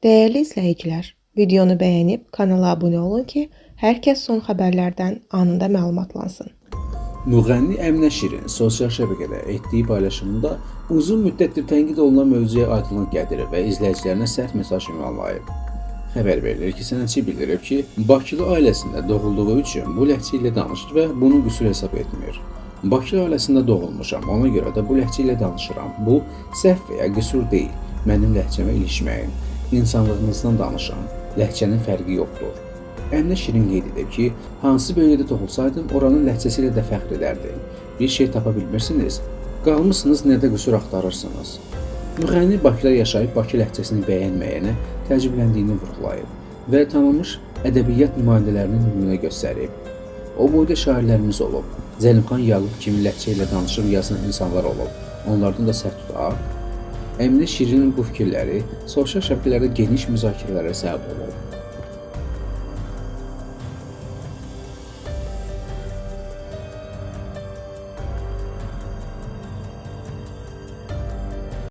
Değerli izləyicilər, videonu bəyənib kanala abunə olun ki, hər kəs son xəbərlərdən anında məlumatlansın. Müğənni Əminə Şirin sosial şəbəkədə etdiyi paylaşımında uzun müddətdir tənqid olunan mövzuya aydınlıq gətirir və izləyicilərinə sərt mesaj ünvanlayıb. Xəbər verilir ki, sənətçi bildirib ki, Bakılı ailəsində doğulduğu üçün bu ləhcə ilə danışır və bunu qüsur hesab etmir. Bakılı ailəsində doğulmuşam, ona görə də bu ləhcə ilə danışıram. Bu səhv və ya qüsur deyil. Mənim ləhcəmə ilişməyin. İnsanlığınızdan danışın. Ləhcənin fərqi yoxdur. Əminə Şirin qeyd edib ki, hansı bölgədə doğulsaydım, oranın ləhcəsi ilə də fəxr edərdim. Bir şey tapa bilmirsiniz, qalmışsınız nədə qüsur axtarırsınız. Müğənni Bakıda yaşayıb Bakı ləhcəsini bəyənməyənə təəccübləndiyini vurğulayıb və tanınmış ədəbiyyat nümayəndələrini nümunə göstərib. O boyda şairlərimiz olub, Zəlimxan Yaqub kimi ləhcə ilə danışıb yazan insanlar olub, onlardan da səhv tutar. Əminə Şirinin bu fikirləri sosial şəbəkələrdə geniş müzakirələrə səbəb olub.